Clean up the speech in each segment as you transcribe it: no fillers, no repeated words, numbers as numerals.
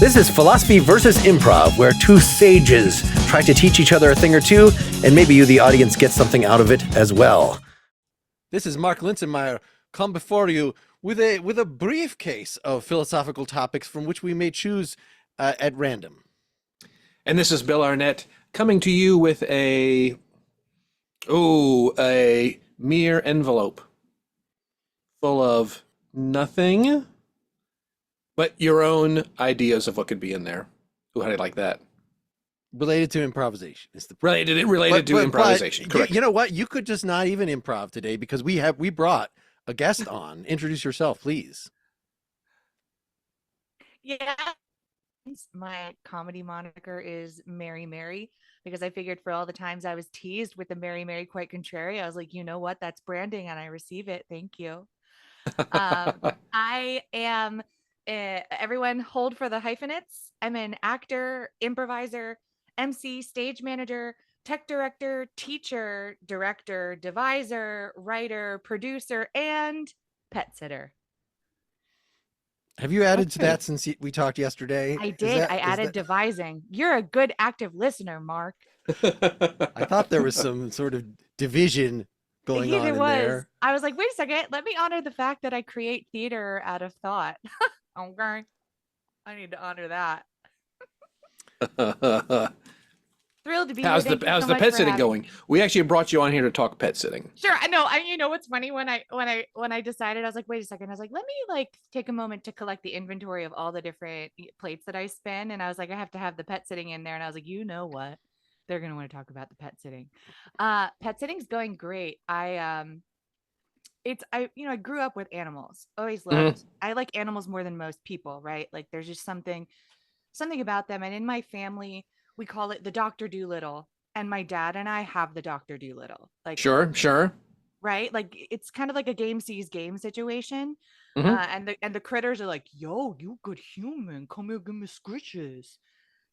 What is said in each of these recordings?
This is Philosophy versus Improv, where two sages try to teach each other a thing or two, and maybe you, the audience, get something out of it as well. This is Mark Linsenmeyer, come before you with a briefcase of philosophical topics from which we may choose at random. And this is Bill Arnett coming to you with a mere envelope full of nothing but your own ideas of what could be in there. Ooh, how do you like that? Related to improvisation. Is the related to improvisation. Correct. You know what? You could just not even improv today because we brought a guest on. Introduce yourself, please. Yeah. My comedy moniker is Mary Mary because I figured for all the times I was teased with the Mary Mary quite contrary, I was like, you know what? That's branding and I receive it. Thank you. I am, everyone hold for the hyphenates. I'm an actor, improviser, MC, stage manager, tech director, teacher, director, deviser, writer, producer, and pet sitter. Have you added to that since we talked yesterday? I did. I added devising. You're a good active listener, Mark. I thought there was some sort of division going on in there. I was like, wait a second. Let me honor the fact that I create theater out of thought. Okay. I need to honor that. Thrilled to be how's here. How's the pet sitting going? We actually brought you on here to talk pet sitting. Sure. I know. You know what's funny when I decided, I was like, wait a second. I was like, let me take a moment to collect the inventory of all the different plates that I spin. And I was like, I have to have the pet sitting in there. And I was like, you know what? They're going to want to talk about the pet sitting. Pet sitting's going great. I grew up with animals. Always loved. I like animals more than most people, right? Like there's just something about them. And in my family, we call it the Dr. Dolittle, and my dad and I have the Dr. Dolittle. Like sure, right? Like it's kind of like a game sees game situation, and the critters are like, "Yo, you good human, come here, give me scritches."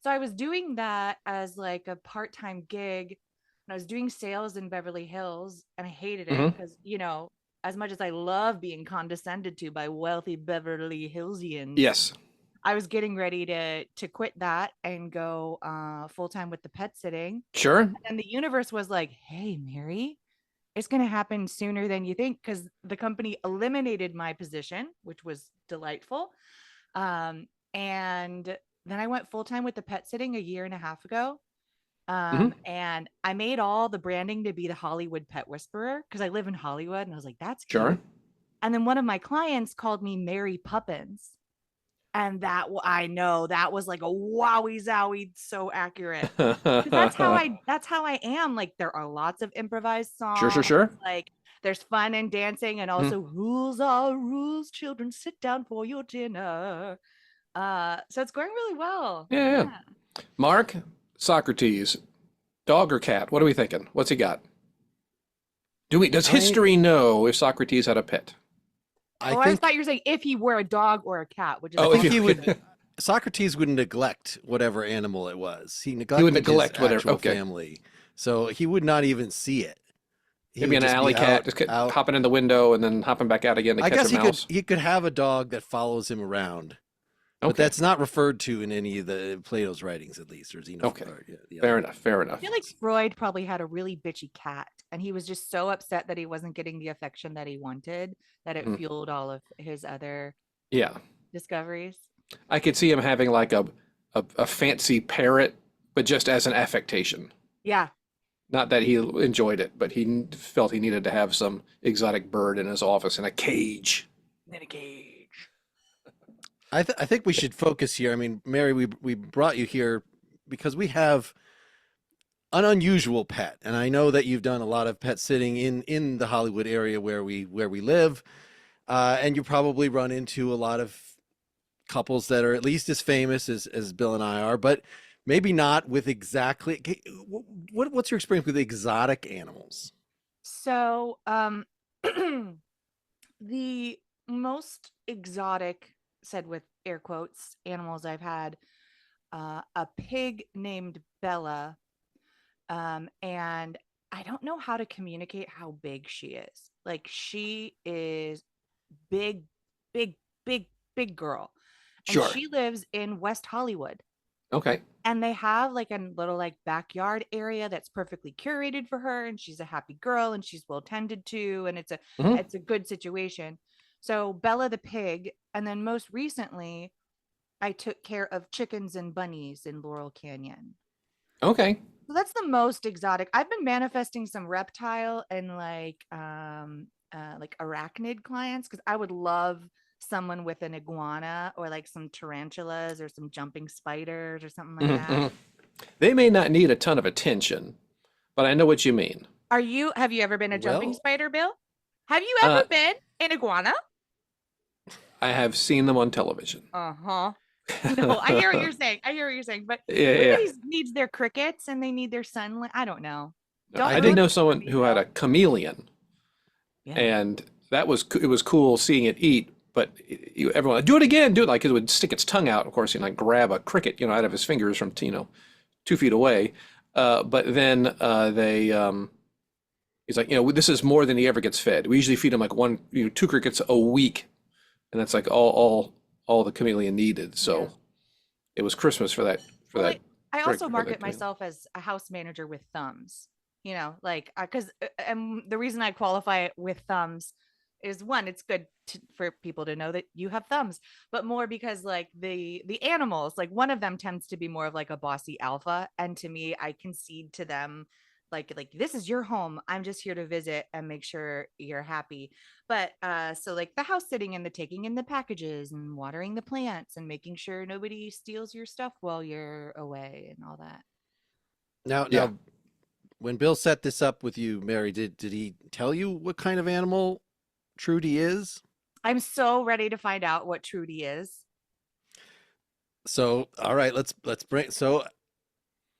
So I was doing that as like a part-time gig, and I was doing sales in Beverly Hills, and I hated it because as much as I love being condescended to by wealthy Beverly Hillsians, yes. I was getting ready to quit that and go full time with the pet sitting. Sure. And the universe was like, hey, Mary, it's going to happen sooner than you think, because the company eliminated my position, which was delightful. And then I went full time with the pet sitting a year and a half ago. And I made all the branding to be the Hollywood pet whisperer because I live in Hollywood. And I was like, that's cute. Sure. And then one of my clients called me Mary Puppins. And that I know that was like a wowie zowie, so accurate. That's how I am. Like there are lots of improvised songs. Sure. Like there's fun and dancing, and also rules are rules. Children, sit down for your dinner. So it's going really well. Yeah. Mark, Socrates, dog or cat? What are we thinking? What's he got? Does history know if Socrates had a pet? I thought you were saying if he were a dog or a cat, which is Socrates would neglect whatever animal it was. He would neglect his actual family, so he would not even see it. Maybe an alley cat just hopping in the window and then hopping back out again to catch a mouse. He could have a dog that follows him around, but that's not referred to in any of the Plato's writings, at least, or Xenophon. Okay, fair enough. I feel like Freud probably had a really bitchy cat, and he was just so upset that he wasn't getting the affection that he wanted that it fueled all of his other discoveries. I could see him having like a fancy parrot, but just as an affectation. Yeah. Not that he enjoyed it, but he felt he needed to have some exotic bird in his office in a cage. I think we should focus here. I mean, Mary, we brought you here because we have an unusual pet, and I know that you've done a lot of pet sitting in the Hollywood area where we live, and you probably run into a lot of couples that are at least as famous as Bill and I are, but maybe not with exactly. What's your experience with exotic animals? So, the most exotic, said with air quotes, animals I've had, a pig named Bella. And I don't know how to communicate how big she is. Like she is big, big, big, big girl. And Sure. she lives in West Hollywood. Okay. And they have like a little like backyard area that's perfectly curated for her, and she's a happy girl and she's well tended to, and Hmm. it's a good situation. So Bella the pig, and then most recently I took care of chickens and bunnies in Laurel Canyon. Okay. So that's the most exotic. I've been manifesting some reptile and like arachnid clients, because I would love someone with an iguana or like some tarantulas or some jumping spiders or something like Hmm. that. Hmm. They may not need a ton of attention, but I know what you mean. Have you ever been a jumping Well, spider, Bill? Have you Uh, ever been an iguana? I have seen them on television. Uh-huh. No, I hear what you're saying. I hear what you're saying. But Yeah, yeah. everybody needs their crickets and they need their sunlight. I don't know. No, Don't I did ruin know it for someone me, who had Bill. a chameleon, Yeah. and it was cool seeing it eat. But everyone do it again, do it like it would stick its tongue out, of course, and like grab a cricket, out of his fingers from 2 feet away. But then he's like, this is more than he ever gets fed. We usually feed him like one, 2 crickets a week, and that's like all the chameleon needed. So Yeah. it was Christmas for that for Well, that I trick also for that market chameleon. myself as a house manager with thumbs, like because and the reason I qualify it with thumbs is, one, it's good for people to know that you have thumbs, but more because like the animals, like one of them tends to be more of like a bossy alpha, and to me, I concede to them like this is your home. I'm just here to visit and make sure you're happy. But so like the house sitting and the taking in the packages and watering the plants and making sure nobody steals your stuff while you're away and all that. now, Yeah. now, when Bill set this up with you, Mary, did he tell you what kind of animal Trudy is? I'm so ready to find out what Trudy is. So, all right, let's bring. So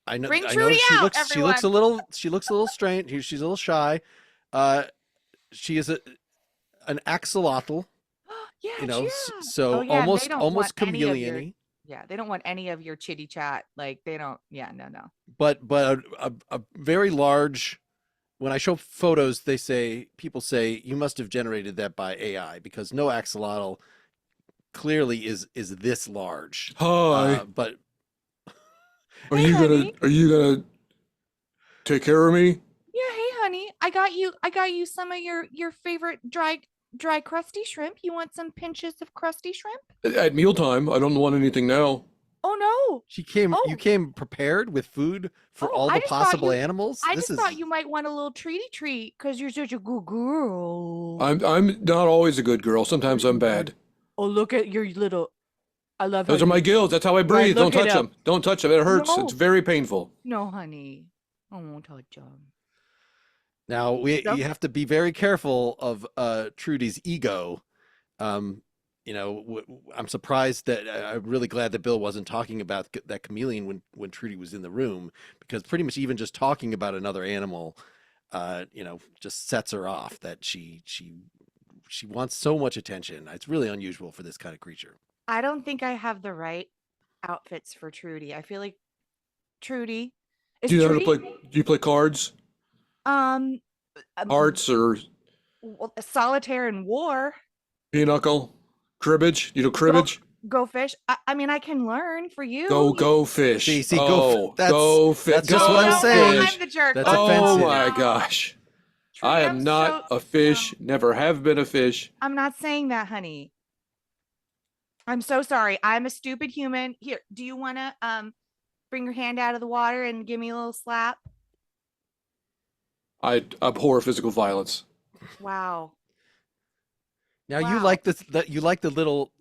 Bring I know Trudy out, everyone. she looks a little strange. She's a little shy. Uh, she is an axolotl. Yeah, yeah. Oh So yeah, and they almost don't want any of your, chameleon-y, yeah, they don't want any of your chitty chat. Like they don't, yeah, no, no. but a very large. When I show photos, people say you must have generated that by AI because no axolotl clearly is this large. Hi. But Hey honey. Are you gonna take care of me Yeah, hey honey. I got you some of your favorite dry crusty shrimp. You want some pinches of crusty shrimp? at mealtime? I don't want anything now. Oh no. you Oh, came prepared with food for oh, all the possible animals. I This just thought is you might want a little treaty treat because you're such a good girl. I'm not always a good girl. Sometimes I'm bad. Oh, look at your little. I love how Those are my you. gills. That's how I Right, breathe. Don't look it touch up. them. Don't touch them. It hurts. It's No, very painful. no, honey. I won't touch them. now So, you have to be very careful of Trudy's ego. Um, I'm surprised that I'm really glad that Bill wasn't talking about that chameleon when Trudy was in the room because pretty much even just talking about another animal, just sets her off. That she wants so much attention. It's really unusual for this kind of creature. I don't think I have the right outfits for Trudy. I feel like Trudy Do is you know how to Trudy. play? Do you play cards, Um, hearts, or solitaire and war. pinochle, cribbage? You know Go cribbage? go fish. I mean, I can learn for you. Go fish. See, Oh, that's go fish. that's just Oh what I'm no, Go now saying. I'm fish. the jerk. That's Okay, Oh offensive. my no. gosh. I Trudy, am not a fish. no, Never have been a fish. I'm not saying that, honey. I'm so sorry. I'm a stupid human. Here, do you want to bring your hand out of the water and give me a little slap? I abhor physical violence. Wow. Now you Wow. like you like the little,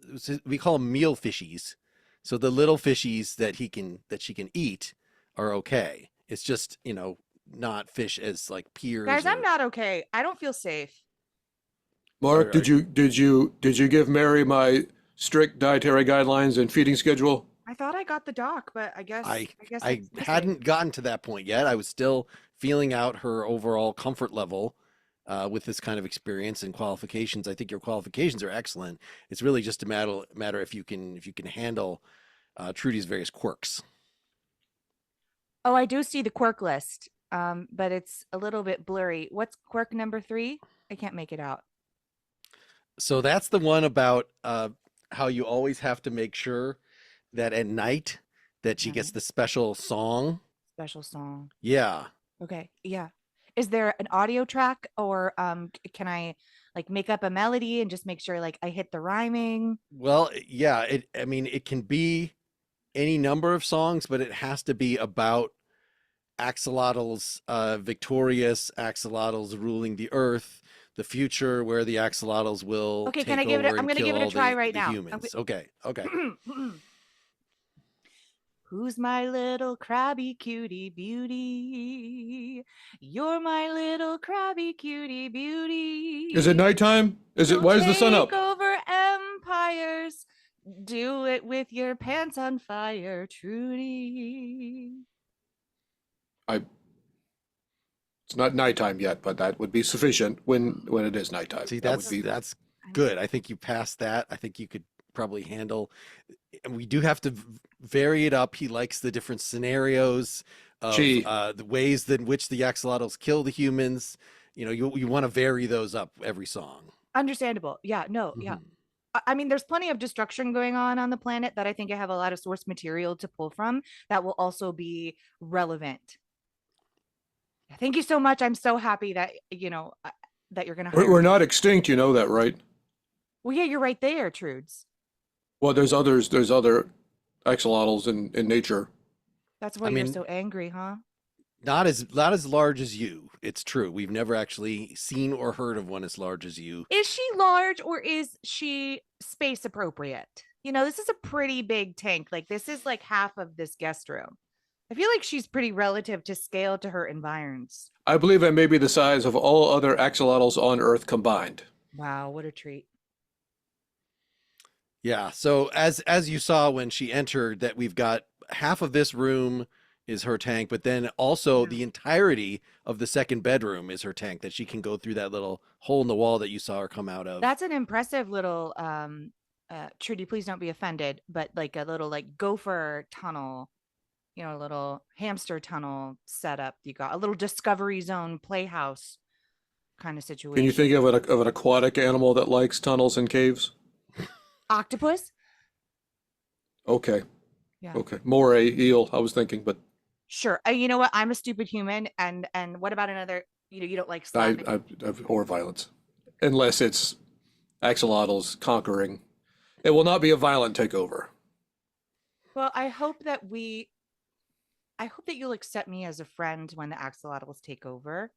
we call them meal fishies. So the little fishies that she can eat are okay. It's just, not fish as like peers Guys, I'm or not okay. I don't feel safe. Mark, are did you give Mary my strict dietary guidelines and feeding schedule? I thought I got the doc, but I I guess I it's missing. hadn't gotten to that point yet. I was still feeling out her overall comfort level with this kind of experience and qualifications. I think your qualifications are excellent. It's really just a matter if you can handle Trudy's various quirks. Oh, I do see the quirk list. But it's a little bit blurry. What's quirk number 3? I can't make it out. So that's the one about how you always have to make sure that at night that she gets Mhm. the special song. Special song. Yeah. Okay. Yeah. Is there an audio track or can I like make up a melody and just make sure like I hit the rhyming? Well, yeah, I mean it can be any number of songs, but it has to be about axolotls victorious, axolotls ruling the earth, the future where the axolotls will Okay, can I take give it over I'm and gonna kill give it a all try right the now. humans. Okay. Okay. Who's my little crabby cutie beauty? You're my little crabby cutie Is it beauty. nighttime? You'll Why is the sun take up? over empires. Do it with your pants on fire, Trudy. I It's not nighttime yet, but that would be sufficient when it is nighttime. See, That would So be that's I'm good. I think you passed that. I think you could probably handle, and we do have to vary it up. He likes the different scenarios of gee. the ways in which the axolotls kill the humans. You know, you want to vary those up every song. understandable. Yeah, no, yeah. Mhm. I mean, there's plenty of destruction going on the planet that I think I have a lot of source material to pull from that will also be relevant. Thank you so much. I'm so happy that, that you're going to hire We're me. not extinct, you know that, right? Well, yeah, you're right there, Trudes. Well, there's other axolotls in nature. That's why I you're mean, so angry, huh? not as large as you. It's true. We've never actually seen or heard of one as large as you. Is she large or is she space appropriate? This is a pretty big tank. Like, this is like half of this guest room. I feel like she's pretty relative to scale to her environs. I believe I may be the size of all other axolotls on Earth combined. Wow, what a treat. Yeah. So as you saw when she entered, that we've got half of this room is her tank, but then also Yeah. the entirety of the second bedroom is her tank that she can go through that little hole in the wall that you saw her come out of. That's an impressive little Trudy, please don't be offended, but like a little like gopher tunnel, a little hamster tunnel setup. You got a little discovery zone playhouse kind of Can you situation. think of an aquatic animal that likes tunnels and caves? Octopus? Okay, Yeah. okay. Moray, eel, I was thinking, but Sure. You know what? I'm a stupid human and what about another, you don't like slapping. I abhor violence. Unless it's axolotls conquering. It will not be a violent takeover. Well, I hope that you'll accept me as a friend when the axolotls take over.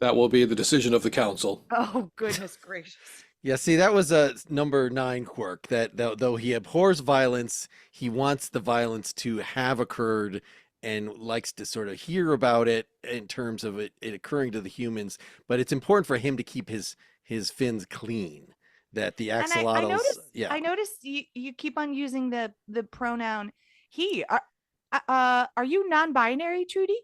That will be the decision of the council. Oh, goodness gracious. Yeah, see, that was a number 9 quirk that though he abhors violence, he wants the violence to have occurred and likes to sort of hear about it in terms of it occurring to the humans. But it's important for him to keep his fins clean. That the And I axolotls, noticed yeah. I noticed you keep on using the pronoun he. Are you non-binary, Trudy?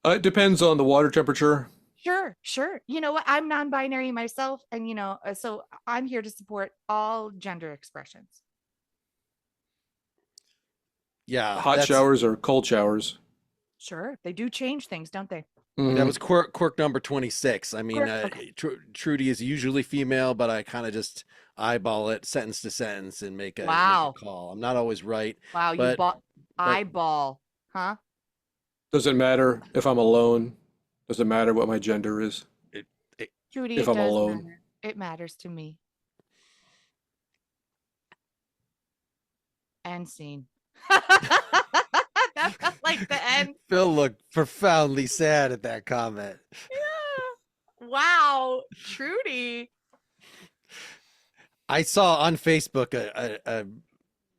It depends on the water temperature. Sure, sure. You know what? I'm non-binary myself, and so I'm here to support all gender expressions. Yeah, Hot showers or cold showers. Sure, they do change things, don't they? that Mhm. was quirk number 26. I mean, Okay. Trudy is usually female, but I kind of just eyeball it sentence to sentence and make a Wow. call. I'm not always right, Wow, you but bought but eyeball, huh? Does it matter if I'm alone? Does it matter what my gender is it, it Trudy, if it I'm does alone? matter. It matters to me. End scene. That felt like the end. Phil looked profoundly sad at that comment. Yeah. Wow, Trudy. I saw on Facebook a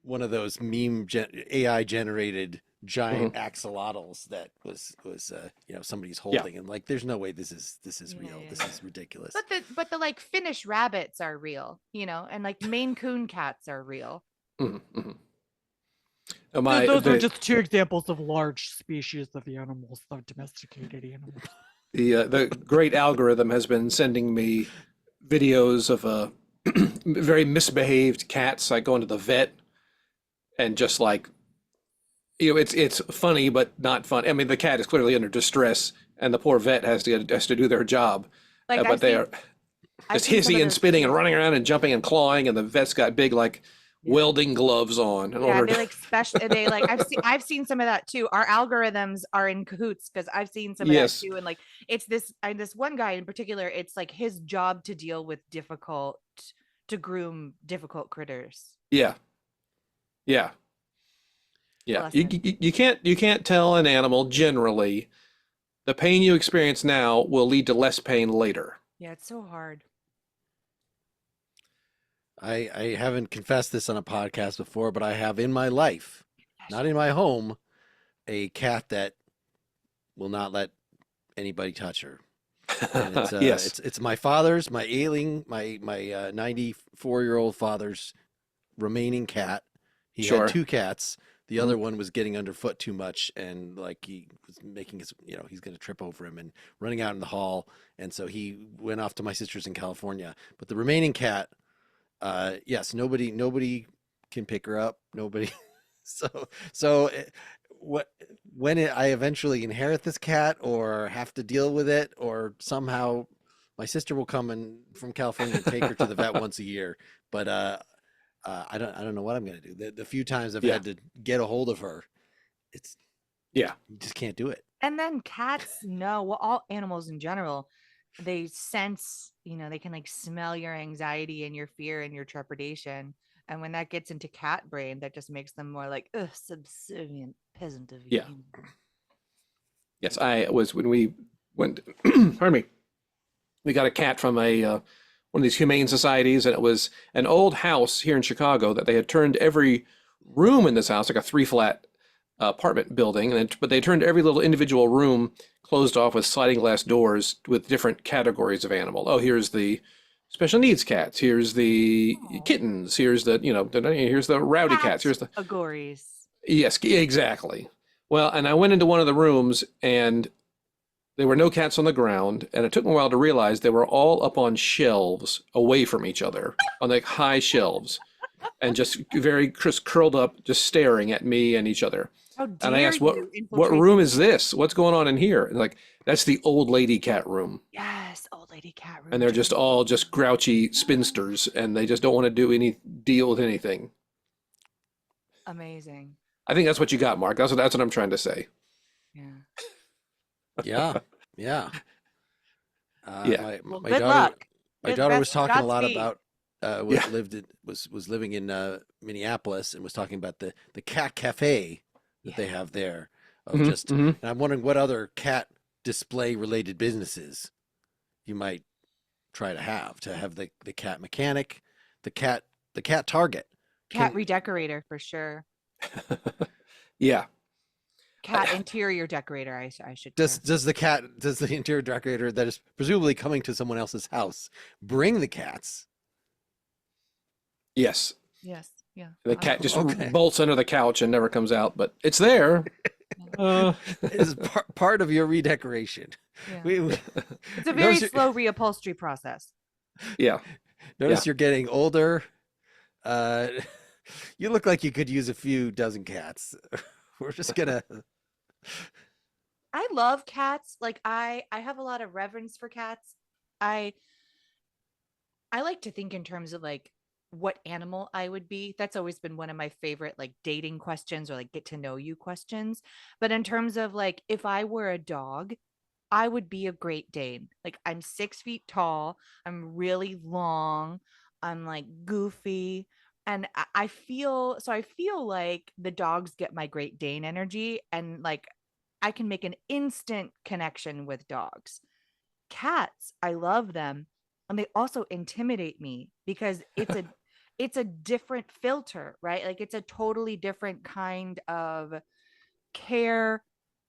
one of those AI generated giant Mhm. axolotls that was somebody's Yeah. holding, and like there's no way this is Yeah, real. yeah, This yeah. is ridiculous. But the like Finnish rabbits are real, and like Maine Coon cats are real. Mhm, mhm. Those are just two examples of large species of animals, of domesticated animals. The great algorithm has been sending me videos of very misbehaved cats. I go into the vet and just like it's funny but not fun. I mean, the cat is clearly under distress, and the poor vet has to do their job. Like but they are I've just seen some hissy of and those spinning and too. running around and jumping and clawing, and the vet's got big like Yeah. welding gloves on in Yeah, order and they to. like special. They like I've seen some of that too. Our algorithms are in cahoots because I've seen some of that Yes. too. And like it's this one guy in particular. It's like his job to deal with to groom difficult critters. Yeah. Yeah. Yeah. Bless You, him. you can't tell an animal generally the pain you experience now will lead to less pain later. Yeah, it's so hard. I haven't confessed this on a podcast before, but I have in my life, not in my home, a cat that will not let anybody touch her. And it's Yes. it's my father's, my ailing, my 94-year-old father's remaining cat. He had Sure. two cats. The Mhm. other one was getting underfoot too much, and like he was making his, he's going to trip over him and running out in the hall. And so he went off to my sister's in California. But the remaining cat, yes, nobody can pick her up. Nobody. So what I eventually inherit this cat or have to deal with it, or somehow my sister will come and from California and take her to the vet once a year. But I don't know what I'm gonna do. The few times I've Yeah. had to get a hold of her, it's Yeah. you just can't do it. And then cats know, well, all animals in general, they sense, they can like smell your anxiety and your fear and your trepidation. And when that gets into cat brain, that just makes them more like, ugh, subservient peasant of a Yeah. human. Yes. I was when we went. Pardon me. We got a cat from one of these humane societies, and it was an old house here in Chicago that they had turned every room in this house, like a three flat apartment building, but they turned every little individual room closed off with sliding glass doors with different categories of animal. Oh, here's the special needs cats. Here's the Aw. kittens. Here's here's the rowdy cats. Here's the Categories. yes, exactly. Well, and I went into one of the rooms and there were no cats on the ground, and it took me a while to realize they were all up on shelves away from each other, on like high shelves, and just curled up, just staring at me and each other. How And I dare asked, "What you what infiltrate room the is this? What's going on in here?" And like, that's the old lady cat room, Yes, old lady cat room. and they're just all just grouchy spinsters, and they just don't want to deal with anything. Amazing. I think that's what you got, Mark. That's what I'm trying to say. Yeah. Yeah, yeah. Yeah. Well, My good daughter luck. my Good daughter was best talking a lot Godspeed. about Yeah. was living in Minneapolis and was talking about the cat cafe that they have there of Hmm. just, Hmm. and I'm wondering what other cat display related businesses you might try to have the cat mechanic, the cat target. Cat Can redecorator for sure. Yeah. Cat interior decorator, I should does clarify. does the interior decorator that is presumably coming to someone else's house bring the cats? Yes. Yes. Yeah. The cat just Okay. bolts under the couch and never comes out, but it's there. Uh, Is part of your redecoration. Yeah. We It's a very notice, slow reupholstery process. yeah. notice you're getting older. Uh, you look like you could use a few dozen cats. We're just gonna. I love cats. Like I have a lot of reverence for cats. I I like to think in terms of like what animal I would be. That's always been one of my favorite like dating questions or like get to know you questions. But in terms of like if I were a dog, I would be a Great Dane. Like I'm 6 feet tall. I'm really long. I'm like goofy. And I feel like the dogs get my Great Dane energy and like I can make an instant connection with dogs. Cats, I love them. And they also intimidate me because it's a different filter, right? Like it's a totally different kind of care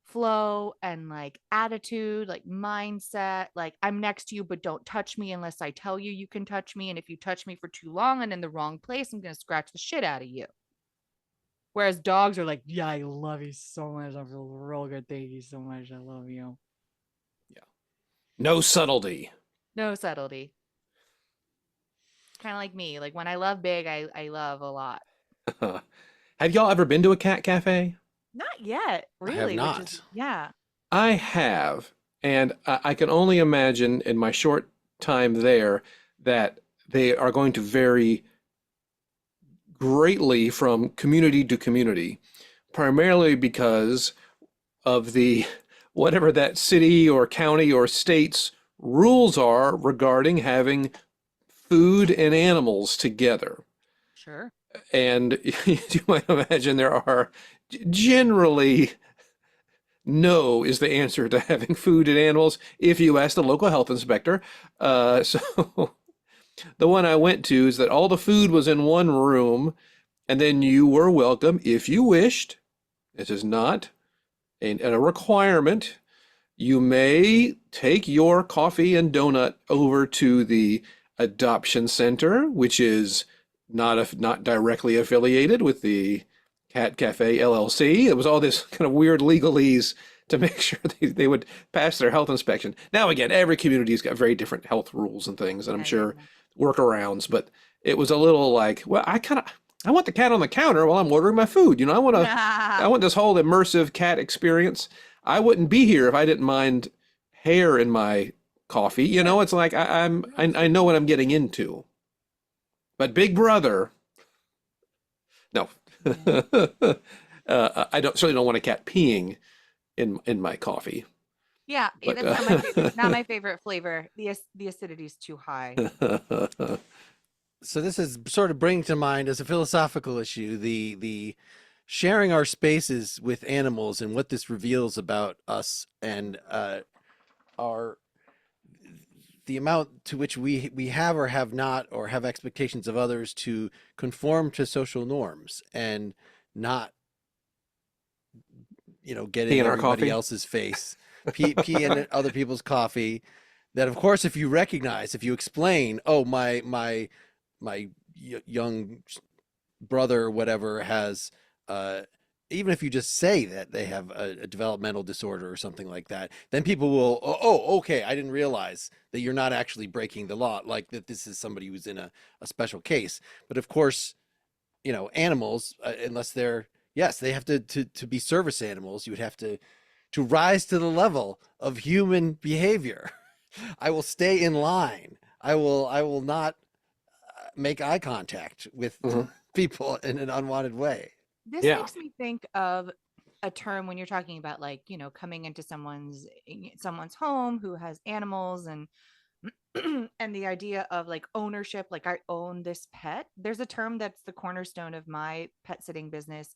flow and like attitude, like mindset. Like I'm next to you, but don't touch me unless I tell you you can touch me. And if you touch me for too long and in the wrong place, I'm going to scratch the shit out of you. Whereas dogs are like, yeah, I love you so much. I feel real good. Thank you so much. I love you. No subtlety. No subtlety. Kind of like me. Like when I love big, I love a lot. Have y'all ever been to a cat cafe? Not yet, I have really, which is not. yeah. I have. And I can only imagine in my short time there that they are going to vary greatly from community to community, primarily because of the whatever that city or county or state's rules are regarding having food and animals together. Sure. And you might imagine there are generally no is the answer to having food and animals if you ask the local health inspector. So the one I went to is that all the food was in one room, and then you were welcome if you wished. This is not a requirement. You may take your coffee and donut over to the adoption center, which is not directly affiliated with the Cat Cafe LLC. It was all this kind of weird legalese to make sure they would pass their health inspection. Now, again, every community's got very different health rules and things, and I'm sure workarounds, but it was a little like, well, I want the cat on the counter while I'm ordering my food. I want this whole immersive cat experience. I wouldn't be here if I didn't mind hair in my coffee. It's like I know what I'm getting into. But Big Brother, no. I certainly don't want a cat peeing in my coffee. Yeah, But, that's not my favorite flavor. The acidity is too high. So this is sort of bringing to mind as a philosophical issue the sharing our spaces with animals and what this reveals about us and the amount to which we have or have not or have expectations of others to conform to social norms and not get Pee in in our everybody coffee? else's face, pee in other people's coffee. That of course, if you explain, oh, my young brother or whatever has, even if you just say that they have a developmental disorder or something like that, then people will, oh, okay, I didn't realize that you're not actually breaking the law, like that this is somebody who's in a special case. But of course, animals, unless they're, yes, they have to be service animals, you would have to rise to the level of human behavior. I will stay in line. I will not make eye contact with people in an unwanted way. This Yeah. makes me think of a term when you're talking about coming into someone's home who has animals and and the idea of like ownership, like I own this pet. There's a term that's the cornerstone of my pet sitting business.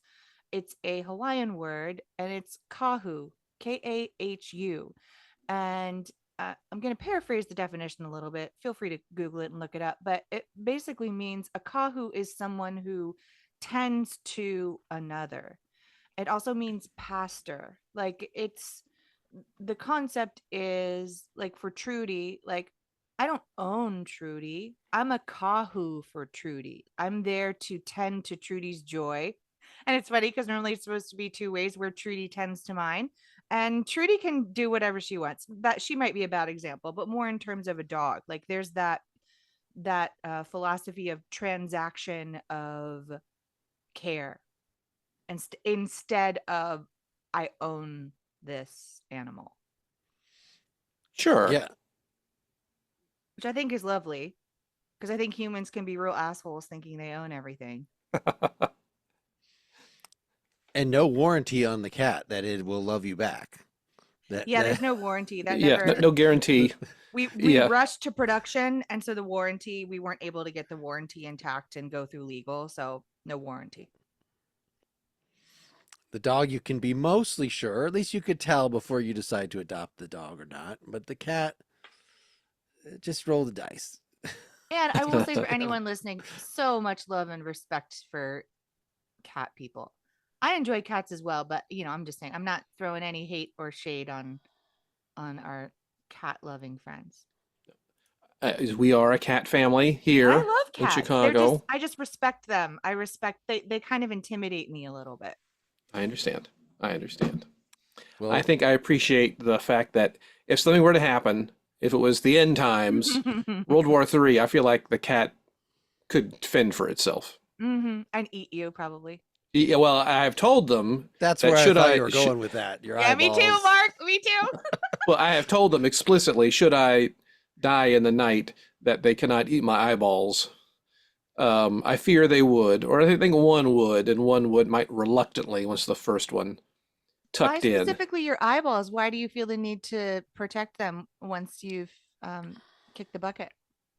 It's a Hawaiian word and it's kahu, Kahu. And I'm going to paraphrase the definition a little bit. Feel free to Google it and look it up. But it basically means a kahu is someone who tends to another. It also means pastor. Like the concept is like for Trudy, like I don't own Trudy. I'm a kahu for Trudy. I'm there to tend to Trudy's joy. And it's funny because normally it's supposed to be two ways where Trudy tends to mine. And Trudy can do whatever she wants. That she might be a bad example, but more in terms of a dog. Like there's that philosophy of transaction of care, and instead of I own this animal. Sure. Yeah. Which I think is lovely because I think humans can be real assholes thinking they own everything. And no warranty on the cat that it will love you back. There's no warranty. That Yeah, never. no guarantee. We Yeah. rushed to production, and so the warranty, we weren't able to get the warranty intact and go through legal, so no warranty. The dog, you can be mostly sure, at least you could tell before you decide to adopt the dog or not. But the cat, just roll the dice. And I will say for anyone listening, so much love and respect for cat people. I enjoy cats as well, but I'm just saying I'm not throwing any hate or shade on our cat loving friends. We are a cat family here I love in cats. Chicago. I just respect them. I respect they kind of intimidate me a little bit. I understand. Well, I think I appreciate the fact that if something were to happen, if it was the end times, World War III, I feel like the cat could fend for itself. And eat you probably. Yeah, well, I've told them that's that where I should thought I- you were should- going with that. Your Yeah, me too, eyeballs. Mark. Me too. Well, I have told them explicitly, should I die in the night, that they cannot eat my eyeballs. I fear they would, or I think one would, and one would might reluctantly once the first one Why tucked in. specifically your eyeballs? Why do you feel the need to protect them once you've kicked the bucket?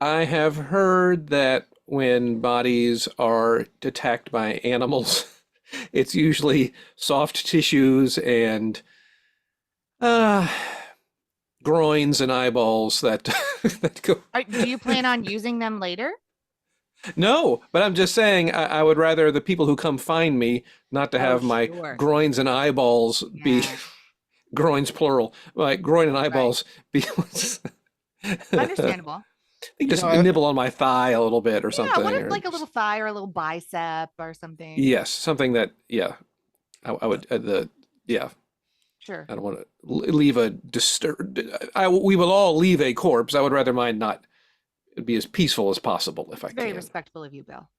I have heard that when bodies are attacked by animals, it's usually soft tissues and uh, groins and eyeballs that that go. Do you plan on using them later? No, but I'm just saying I would rather the people who come find me not to have my Sure. groins and eyeballs be Yeah. groins plural, like groin and eyeballs be. Understandable. They just I- nibble on my thigh a little bit or Yeah, something. what if or like a little thigh or a little bicep or something? Yes, something that I would Sure. I don't want to leave a disturb. We will all leave a corpse. I would rather mine not be as peaceful as possible if I It's very can. respectful of you, Bill.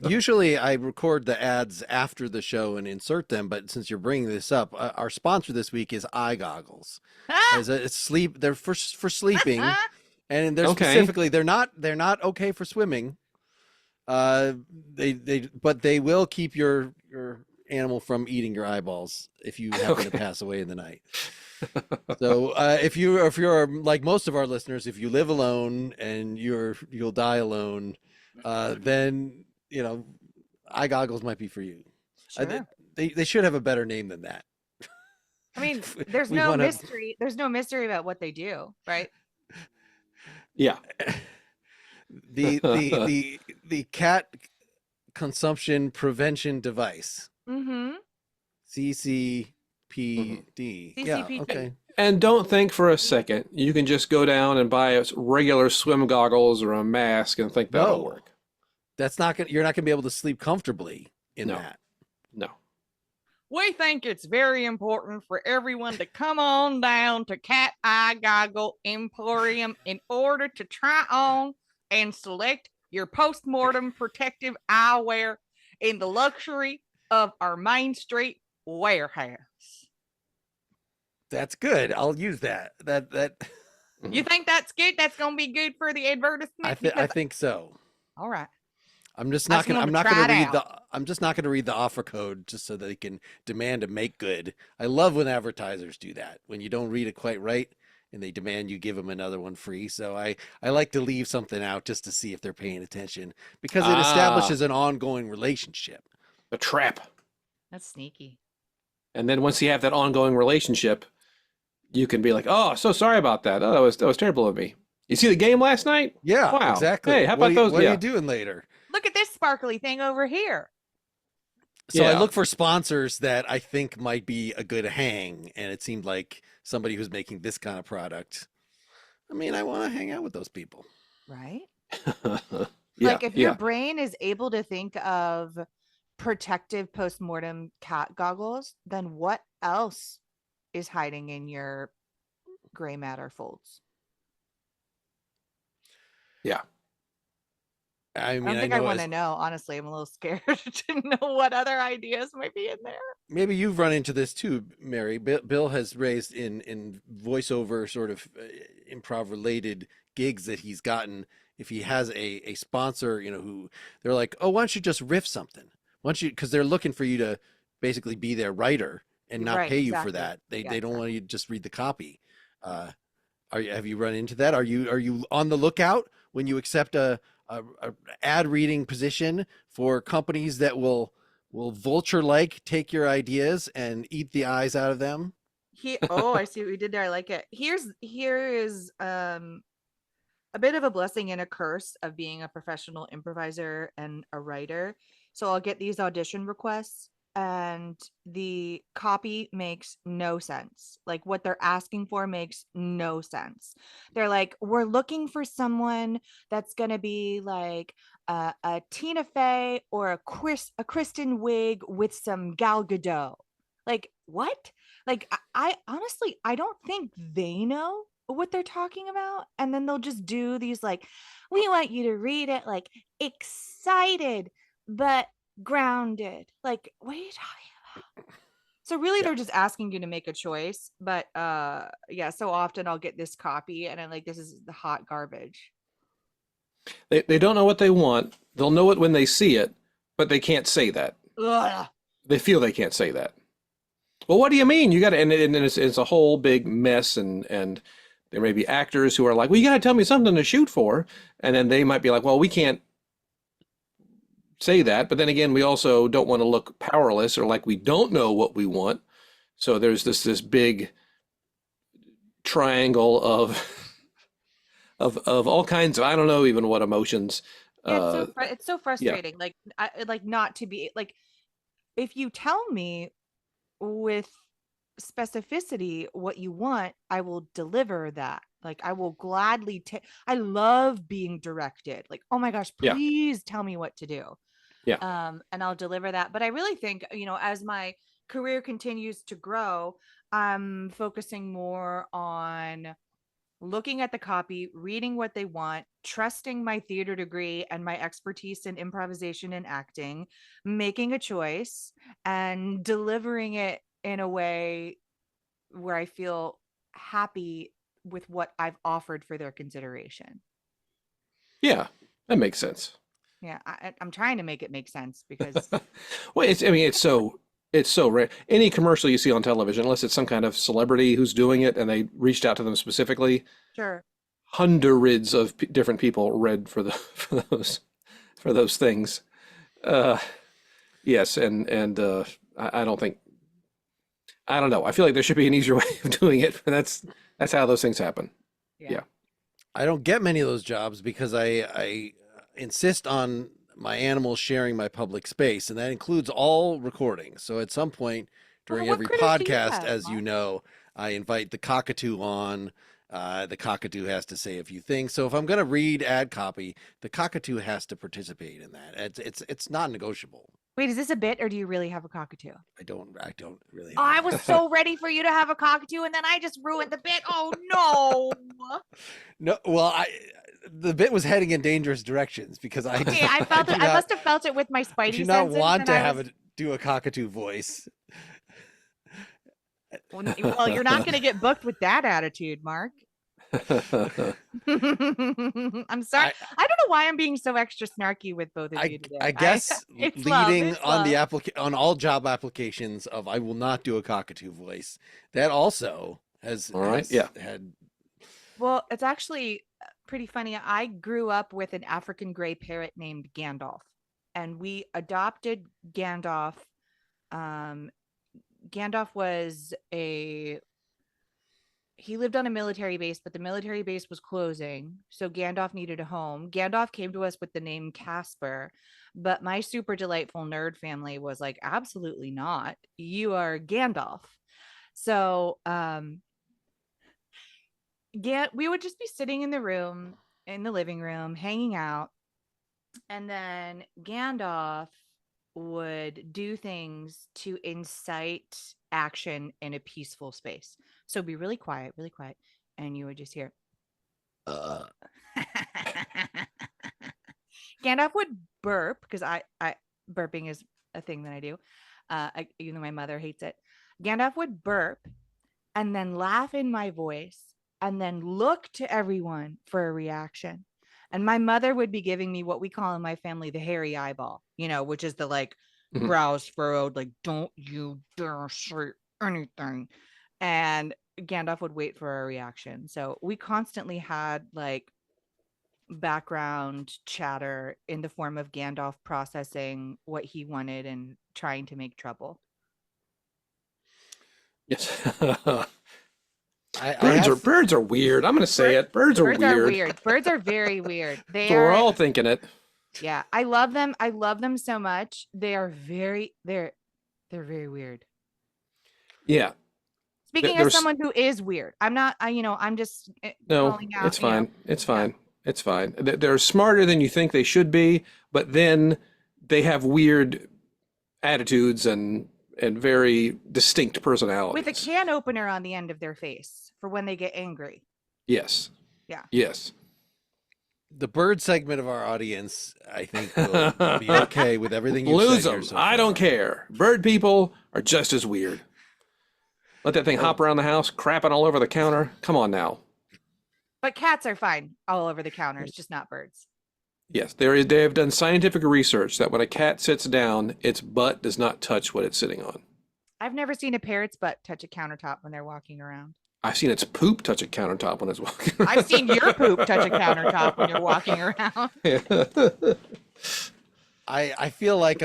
Usually I record the ads after the show and insert them, but since you're bringing this up, our sponsor this week is eye goggles. As a sleep, they're for sleeping, and they're Okay. specifically they're not okay for swimming. But they will keep your animal from eating your eyeballs if you happen to pass away in the night. So if you're like most of our listeners, if you live alone and you'll die alone, then eye goggles might be for you. Sure. They should have a better name than that. I mean, there's We no wanna- mystery. There's no mystery about what they do, right? Yeah. The cat consumption prevention device, Mm-hmm. CCPD. Yeah, CCPD. okay. And don't think for a second you can just go down and buy a regular swim goggles or a mask and think that'll No. work. You're not gonna be able to sleep comfortably in No. that. No. We think it's very important for everyone to come on down to Cat Eye Goggle Emporium in order to try on and select your postmortem protective eyewear in the luxury of our Main Street warehouse. That's good. I'll use that. That You think that's good? That's going to be good for the advertisement? I Because- think so. all right. I'm just I not just gonna. want I'm to not try gonna it read the. I'm just not gonna read the offer code just so they can demand a make good. I love when advertisers do that. When you don't read it quite right and they demand you give them another one free. So I like to leave something out just to see if they're paying attention because it establishes an ongoing relationship. The trap. That's sneaky. And then once you have that ongoing relationship, you can be like, "Oh, so sorry about that. Oh, that was terrible of me. You see the game last night? Yeah, Wow. exactly. Hey, how about those? What are Yeah. you doing later? Look at this sparkly thing over here. So I Yeah. look for sponsors that I think might be a good hang, and it seemed like somebody who's making this kind of product. I mean, I want to hang out with those people. Right? Yeah, Like if your brain is able to think of protective postmortem cat goggles, then what else is hiding in your gray matter folds? yeah. I I mean, don't think I I know want to know. Honestly, I'm a little scared to know what other ideas might be in there. maybe you've run into this too, Mary. Bill has raised in voiceover sort of improv related gigs that he's gotten. If he has a sponsor, who they're like, oh, why don't you just riff something? Why don't you? Because they're looking for you to basically be their writer and not Right, pay you for exactly. that. They Yeah, don't want you to just read the copy. Have you run into that? Are you on the lookout when you accept a ad reading position for companies that will vulture like take your ideas and eat the eyes out of them? I see what you did there. I like it. Here is a bit of a blessing and a curse of being a professional improviser and a writer. So I'll get these audition requests and the copy makes no sense. Like what they're asking for makes no sense. They're like, we're looking for someone that's going to be like a Tina Fey or a Kristen Wiig with some Gal Gadot. Like what? Like I honestly, I don't think they know what they're talking about. And then they'll just do these like, we want you to read it like excited but grounded. Like, what are you talking about? So really Yeah. they're just asking you to make a choice, but yeah, so often I'll get this copy and I'm like, this is the hot garbage. They don't know what they want. They'll know it when they see it, but they can't say that. Ugh. They feel they can't say that. Well, what do you mean? You got to, and it's a whole big mess, and there may be actors who are like, well, you got to tell me something to shoot for, and then they might be like, well, we can't say that, but then again, we also don't want to look powerless or like we don't know what we want. So there's this big triangle of all kinds of, I don't know even what emotions. Yeah, it's so Yeah, frustrating. Like like not to be like, if you tell me with specificity what you want, I will deliver that. Like I will gladly take. I love being directed. Like, oh my gosh, yeah, please tell me what to do. yeah, And I'll deliver that. But I really think, as my career continues to grow, I'm focusing more on looking at the copy, reading what they want, trusting my theater degree and my expertise in improvisation and acting, making a choice, and delivering it in a way where I feel happy with what I've offered for their consideration. yeah. That makes sense. Yeah, I'm trying to make it make sense because Well, I mean, it's so rare. Any commercial you see on television, unless it's some kind of celebrity who's doing it and they reached out to them specifically, sure. hundreds of different people read for the for those things. Uh, yes, and I don't think I don't know. I feel like there should be an easier way of doing it, but that's how those things happen. Yeah. Yeah. I don't get many of those jobs because I insist on my animals sharing my public space, and that includes all recordings. So at some point during What every critters do you podcast, have, as you Mark? know, I invite the cockatoo on. The cockatoo has to say a few things. So if I'm going to read ad copy, the cockatoo has to participate in that. It's not negotiable. Wait, is this a bit or do you really have a cockatoo? I don't really. Oh, I was so ready for you to have a cockatoo and then I just ruined the bit. Oh no. No, well, the bit was heading in dangerous directions because I Okay, I felt do it. I not must have felt it with my I spidey do not senses. want And to I have was, it do a cockatoo voice. well, you're not going to get booked with that attitude, Mark. I'm sorry. I I don't know why I'm being so extra snarky with both of you today. I guess It's love. leading It's on the love. on all job applications of I will not do a cockatoo voice. That also has All right. has Yeah. had Well, it's actually pretty funny. I grew up with an African gray parrot named Gandalf, and we adopted Gandalf. Um, Gandalf was he lived on a military base, but the military base was closing. So Gandalf needed a home. Gandalf came to us with the name Casper, but my super delightful nerd family was like, absolutely not. You are Gandalf. So, we would just be sitting in the room, in the living room, hanging out. And then Gandalf would do things to incite action in a peaceful space. So be really quiet, really quiet. And you would just hear. uh, Gandalf would burp because I burping is a thing that I do. Even though my mother hates it. Gandalf would burp and then laugh in my voice and then look to everyone for a reaction. And my mother would be giving me what we call in my family the hairy eyeball, which is the like Mhm. brows furrowed, like, don't you dare say anything. And Gandalf would wait for a reaction. So we constantly had like background chatter in the form of Gandalf processing what he wanted and trying to make trouble. Yes. I Birds have are weird. I'm gonna say it. Birds are Birds are weird. weird. Birds are very weird. They So we're are. all thinking it. Yeah, I love them. I love them so much. They are they're very weird. Yeah. Speaking as There's someone who is weird, I'm not. I'm just no. calling out. It's fine. It's fine. It's fine. They're smarter than you think they should be, but then they have weird attitudes and very distinct With personalities. a can opener on the end of their face for when they get angry. Yes. Yeah. Yes. the bird segment of our audience, I think, will be okay with everything you Lose said them. here so I don't far. care. Bird people are just as weird. Let that thing hop around the house, crapping all over the counter. Come on now. But cats are fine all over the counters, just not birds. Yes, they have done scientific research that when a cat sits down, its butt does not touch what it's sitting on. I've never seen a parrot's butt touch a countertop when they're walking around. I've seen its poop touch a countertop when it's walking around. I've seen your poop touch a countertop when you're walking around. I feel like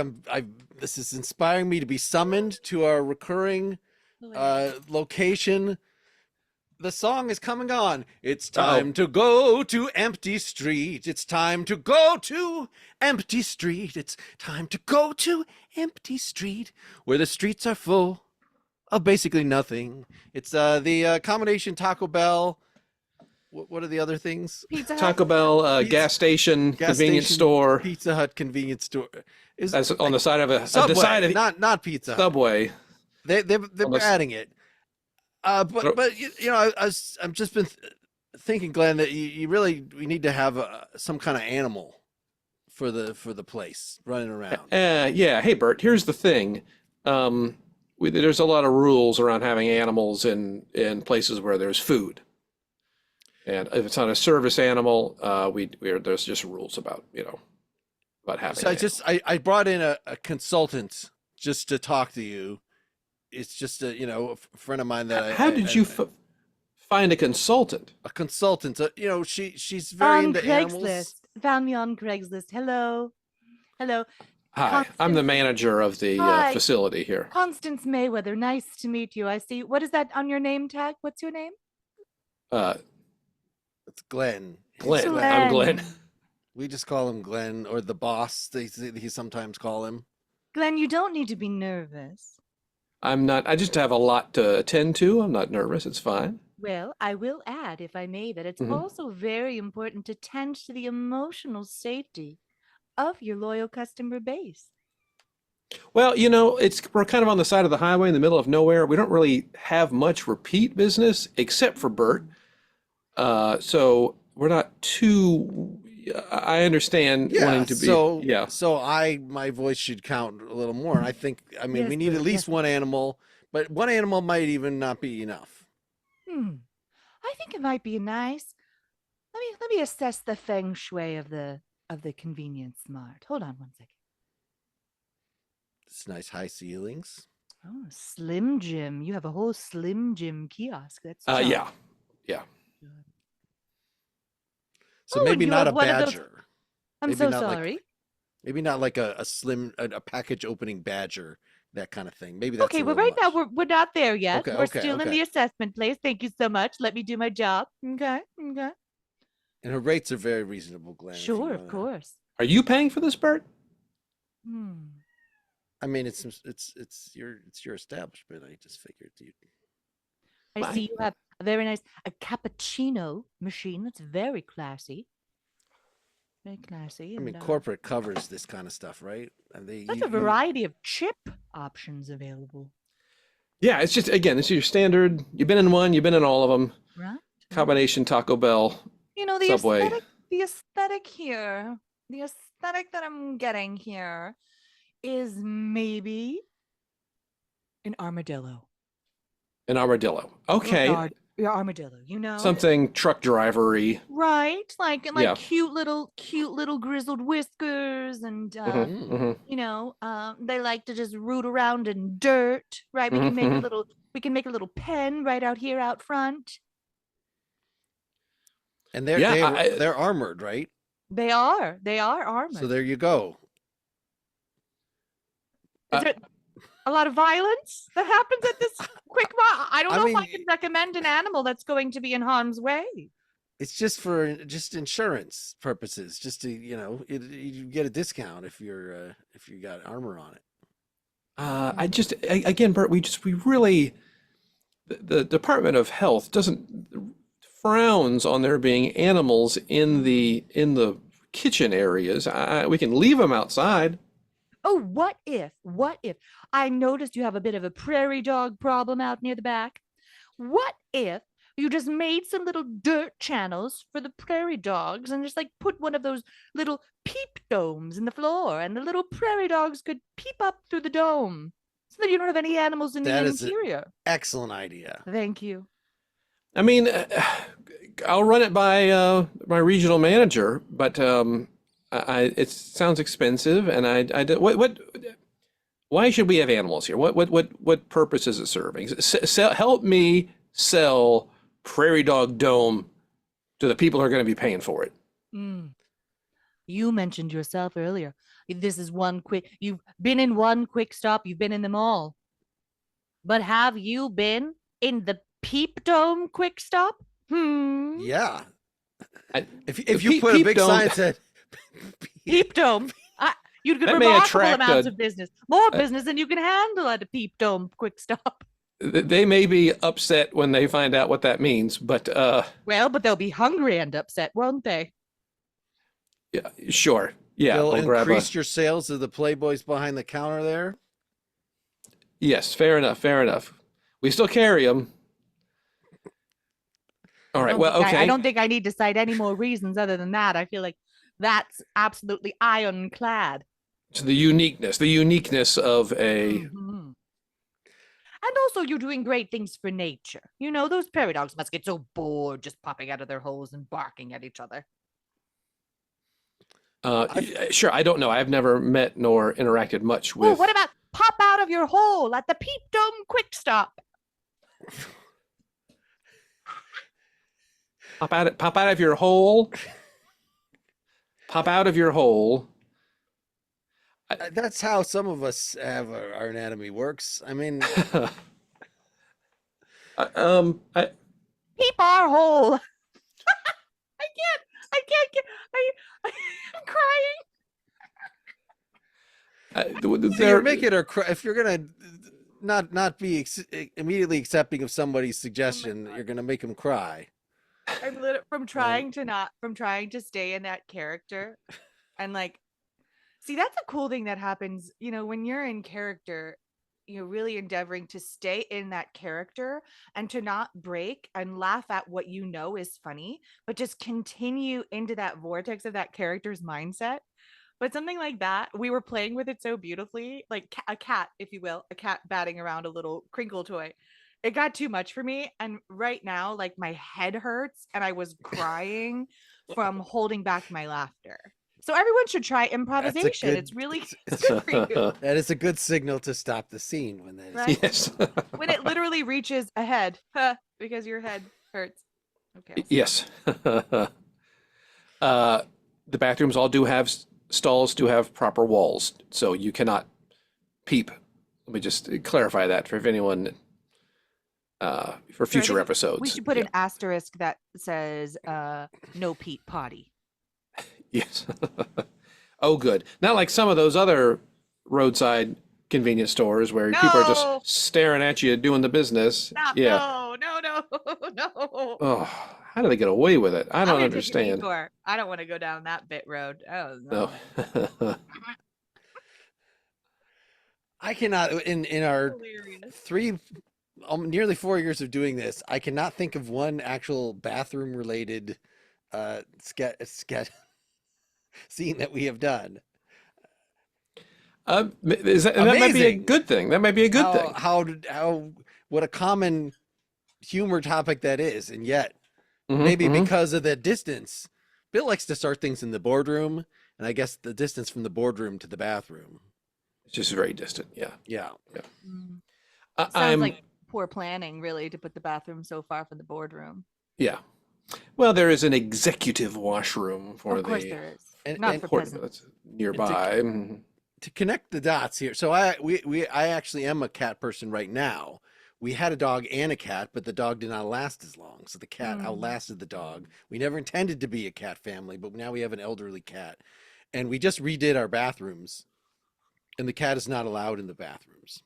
this is inspiring me to be summoned to our recurring location. The song is coming on. It's time to go to empty street. It's time to go to empty street. It's time to go to empty street where the streets are full of basically nothing. It's the combination Taco Bell. What are the other things? Pizza Hut. Taco Bell, gas station, convenience store. Pizza Hut, convenience store. That's on the side of a Subway, not Pizza Hut. Subway. They're adding it. But you know, I've just been thinking, Glenn, that we need to have some kind of animal for the place running around. Yeah. Hey, Bert. Here's the thing. There's a lot of rules around having animals in places where there's food, and if it's not a service animal, there's just rules about having. So I brought in a consultant just to talk to you. It's just a friend of mine that How did you find a consultant? A consultant, she's very into animals. Craigslist. Found me on Craigslist. Hello. Hi, Constance. I'm the manager of the facility here. Constance Mayweather. Nice to meet you. I see. What is that on your name tag? What's your name? It's Glenn. Glenn. I'm Glenn. We just call him Glenn, or the boss. He sometimes call him. Glenn, you don't need to be nervous. I'm not. I just have a lot to attend to. I'm not nervous. It's fine. Well, I will add, if I may, that it's also very important to tend to the emotional safety of your loyal customer base. Well, we're kind of on the side of the highway in the middle of nowhere. We don't really have much repeat business except for Bert. So we're not too. I understand wanting to be. So my voice should count a little more. And I think, we need at least one animal, but one animal might even not be enough. I think it might be nice. Let me assess the feng shui of the convenience mart. Hold on one second. It's nice high ceilings. Oh, Slim Jim. You have a whole Slim Jim kiosk. That's yeah. So maybe not a badger. I'm so sorry. Maybe not like a package opening badger, that kind of thing. Maybe that's okay. Well, right now we're not there yet. Okay, we're still in the assessment place. Thank you so much. Let me do my job. Okay. And her rates are very reasonable, Glenn. Sure, of course. Are you paying for this, Bert? It's your establishment. I just figured you. I see you have a very nice cappuccino machine. That's very classy. Very classy. And, corporate covers this kind of stuff, right? And there's a variety of chip options available. Yeah, it's just, again, this is your standard. You've been in one, you've been in all of them. Right. Combination Taco Bell, the Subway. aesthetic here, the aesthetic that I'm getting here is maybe an armadillo. An armadillo. Okay. Your armadillo, something truck driver-y. Right, like cute little grizzled whiskers, and they like to just root around in dirt. Right, we can make a little pen right out here out front. And they're armored, right? They are armored. So there you go. Is there a lot of violence that happens at this quick mart? I don't know if I can recommend an animal that's going to be in harm's way. It's just for insurance purposes, just to you get a discount if you got armor on it. Again, Bert, we really, the Department of Health frowns on there being animals in the kitchen areas. We can leave them outside. Oh, what if I noticed you have a bit of a prairie dog problem out near the back? What if you just made some little dirt channels for the prairie dogs and just put one of those little peep domes in the floor, and the little prairie dogs could peep up through the dome? So that you don't have any animals in the That is an interior. excellent idea. Thank you. I mean, I'll run it by my regional manager, but it sounds expensive, and why should we have animals here? What purpose is it serving? Help me sell Prairie Dog Dome to the people who are going to be paying for it. Mm. You mentioned yourself earlier. This is you've been in one quick stop, you've been in them all. But have you been in the Peep Dome quick stop? Yeah. I- If you Peep- put a Peep big Dome- sign that said Peep Dome. You'd get That may remarkable attract amounts a- of business. More business than you can handle at a Peep Dome quick stop. They may be upset when they find out what that means, but Well, but they'll be hungry and upset, won't they? yeah, sure. Yeah, they'll we'll grab increase your sales of the Playboys behind the counter there. Yes, fair enough, fair enough. We still carry them. All right, well, okay. I don't think I need to cite any more reasons other than that. I feel like that's absolutely ironclad. So the uniqueness of a Mhm. And also, you're doing great things for nature. You know, those prairie dogs must get so bored just popping out of their holes and barking at each other. sure, I don't know. I've never met nor interacted much Oh, with what about pop out of your hole at the Peep Dome quick stop? pop out of your hole. Pop out of your hole. That's how some of us have our anatomy works. I mean, Peep our hole. I can't get, I'm crying. you're making her cry. If you're gonna not be immediately accepting of somebody's suggestion, you're gonna make them cry. I'm literally from trying to stay in that character and like, see, that's a cool thing that happens, you know, when you're in character, you're really endeavoring to stay in that character and to not break and laugh at what you know is funny, but just continue into that vortex of that character's mindset. But something like that, we were playing with it so beautifully, like a cat, if you will, a cat batting around a little crinkle toy. It got too much for me. And right now, like my head hurts and I was crying from holding back my laughter. So everyone should try improvisation. good- It's really it's good for you. That is a good signal to stop the scene when that is. Right? Yes. When it literally reaches ahead, because your head hurts. Okay. Yes. The bathrooms all do have stalls, do have proper walls, so you cannot peep. Let me just clarify that for if anyone for future episodes. We should put Yeah. an asterisk that says no peep potty. Yes. Oh, good. Not like some of those other roadside convenience stores where people are No. just staring at you doing the business. Stop. Yeah. No. Oh, how do they get away with it? I I'm don't gonna take a understand. detour. I don't want to go down that bit road. Oh no. No. I cannot in our Hilarious. nearly 4 years of doing this, I cannot think of one actual bathroom related sketch scene that we have done. And that might be a Amazing. good thing. That might be a good thing. How what a common humor topic that is, and yet Mhm, maybe mhm. because of the distance, Bill likes to start things in the boardroom, and I guess the distance from the boardroom to the bathroom. It's just very distant. Yeah. Yeah. Mm. I- Sounds I'm like poor planning, really, to put the bathroom so far from the boardroom. yeah. Well, there is an executive washroom for Of course the there is. And- Not and- for port peasants. that's nearby. Mhm. To connect the dots here, so I actually am a cat person right now. We had a dog and a cat, but the dog did not last as long, so the cat outlasted the dog. We never intended to be a cat family, but now we have an elderly cat, and we just redid our bathrooms, and the cat is not allowed in the bathrooms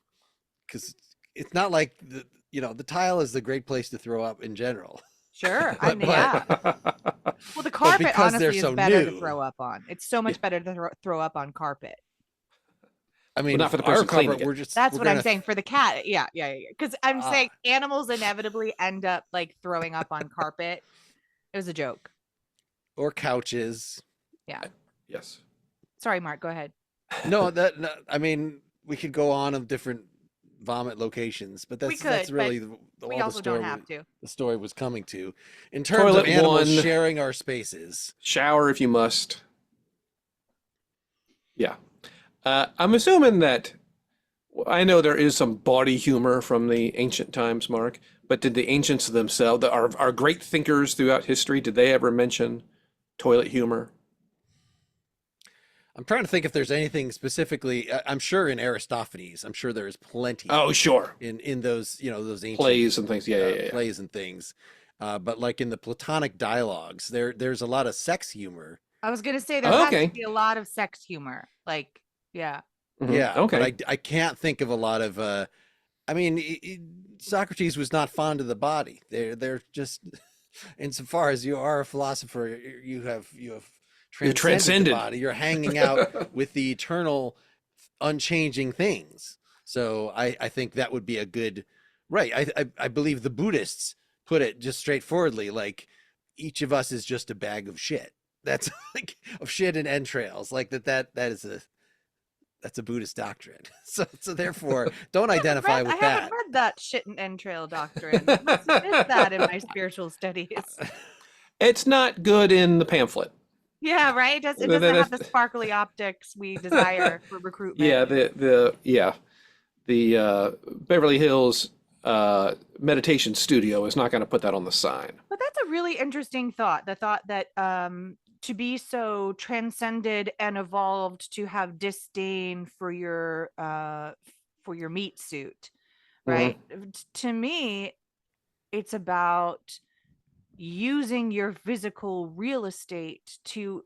because it's not like the tile is a great place to throw up in general. Sure. But- Yeah. Well, the carpet because they're honestly is so better to new. throw up on. It's so much better to throw up on carpet. I mean, not for the our person cleaning carpet, it. we're just That's we're what I'm gonna- saying for the cat. Yeah. Because I'm Ah. saying animals inevitably end up like throwing up on carpet. It was a joke. or couches. Yes. Sorry, Mark. Go ahead. No, I mean, we could go on of different vomit locations, but We that's could, really we all the also don't story have to. the story was coming to. In terms of Toilet animals one. sharing our spaces. Shower if you must. Yeah. I'm assuming that I know there is some bawdy humor from the ancient times, Mark, but did the ancients themselves, our great thinkers throughout history, did they ever mention toilet humor? I'm trying to think if there's anything specifically. I'm sure in Aristophanes, I'm sure there is plenty Oh, sure. in those those ancient Plays and things. Yeah, yeah, yeah. plays and things. But like in the Platonic dialogues, there's a lot of sex humor. I was gonna say there Oh, has okay. to be a lot of sex humor. Like, yeah. Mhm. Yeah, Okay. but I can't think of a lot of. I mean, Socrates was not fond of the body. They're just, insofar as you are a philosopher, you have You're transcended the transcended. body. You're hanging out with the eternal, unchanging things. So I think that would be a good, right. I believe the Buddhists put it just straightforwardly, like each of us is just a bag of shit. That's like of shit and entrails. Like that is that's a Buddhist doctrine. So therefore, don't identify with I haven't that. read that shit and entrail doctrine. I must have missed that in my spiritual studies. It's not good in the pamphlet. Yeah, right. It doesn't have the sparkly optics we desire for recruitment. Yeah, the Beverly Hills meditation studio is not going to put that on the sign. But that's a really interesting thought. The thought that to be so transcended and evolved to have disdain for your meat suit, right? To me, it's about using your physical real estate to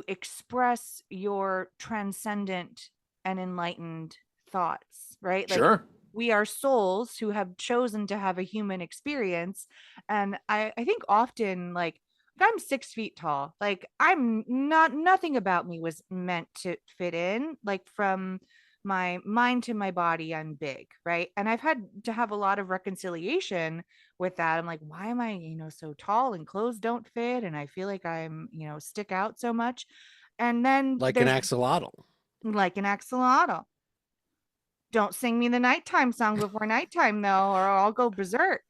express your transcendent and enlightened thoughts, right? Like, Sure. we are souls who have chosen to have a human experience. And I think often, like I'm 6 feet tall, like nothing about me was meant to fit in, like from my mind to my body, I'm big, right? And I've had to have a lot of reconciliation with that. I'm like, why am I, so tall and clothes don't fit? And I feel like I'm, stick out so much. And then Like an axolotl. like an axolotl. Don't sing me the nighttime song before nighttime though, or I'll go berserk.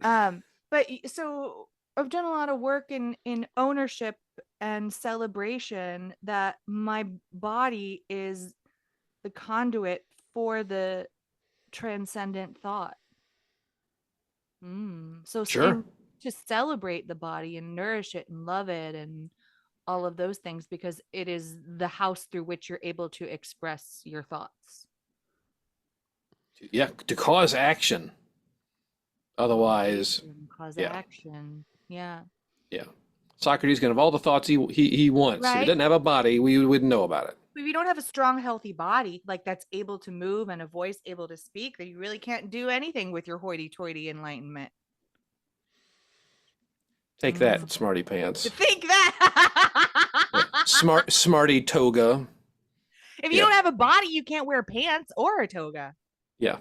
But so I've done a lot of work in ownership and celebration that my body is the conduit for the transcendent thought. So Sure. to celebrate the body and nourish it and love it and all of those things, because it is the house through which you're able to express your thoughts. Yeah, to cause action. Otherwise, Cause yeah. action. Yeah. Yeah. Socrates can have all the thoughts he wants. If he Right. didn't have a body, we wouldn't know about it. If you don't have a strong, healthy body, like that's able to move and a voice able to speak, then you really can't do anything with your hoity-toity enlightenment. Take that, smarty pants. To think that. Yeah. Smarty toga. If you don't have a body, you can't wear pants or a toga. Yeah.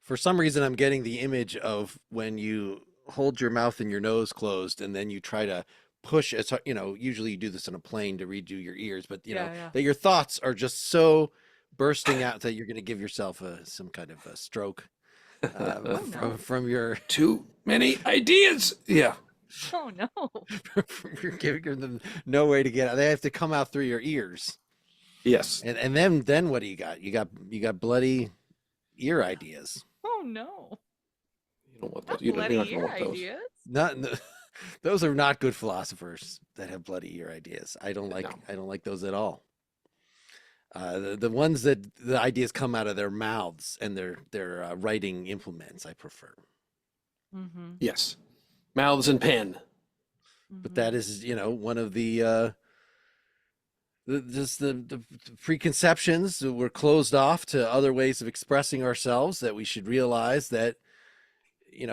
For some reason, I'm getting the image of when you hold your mouth and your nose closed, and then you try to push it. Usually you do this on a plane to redo your ears, but that your thoughts are just so bursting out that you're going to give yourself some kind of a stroke from your too many ideas. Yeah. Oh no. from your giving them no way to get out. They have to come out through your ears. Yes. And then what do you got? You got bloody ear ideas. Oh no. You don't want those. You don't want those. Ideas? Not those are not good philosophers that have bloody ear ideas. I don't like those at all. The ones that the ideas come out of their mouths and their writing implements, I prefer. Mm-hmm. Yes. Mouths and pen. But that is, one of the preconceptions. We're closed off to other ways of expressing ourselves, that we should realize that,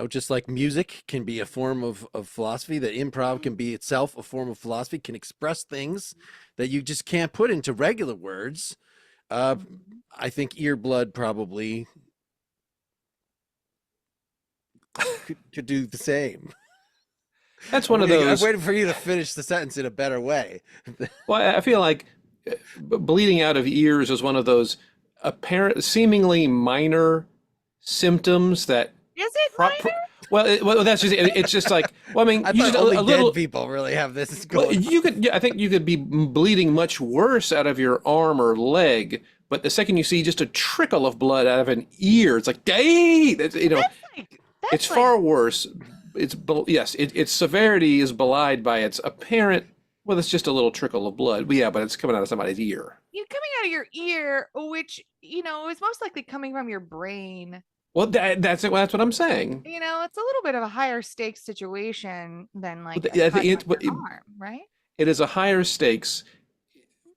just like music can be a form of philosophy, that improv can be itself a form of philosophy, can express things that you just can't put into regular words. I think ear blood probably could do the same. That's one of those. I'm waiting for you to finish the sentence in a better way. Well, I feel like bleeding out of ears is one of those apparent, seemingly minor symptoms that Is it pro- minor? pro- well, that's just it. It's just like, well, I mean, I you thought just only a dead little. people really have this Well, going. you could, yeah, I think you could be bleeding much worse out of your arm or leg, but the second you see just a trickle of blood out of an ear, it's like, dang, it's That's like far worse. Yes, its severity is belied by its apparent. Well, it's just a little trickle of blood. But yeah, but it's coming out of somebody's ear. you coming out of your ear, which is most likely coming from your brain. Well, that's it. That's what I'm saying. It's a little bit of a higher stakes situation than like But a cut on but your arm, right? it is a higher stakes,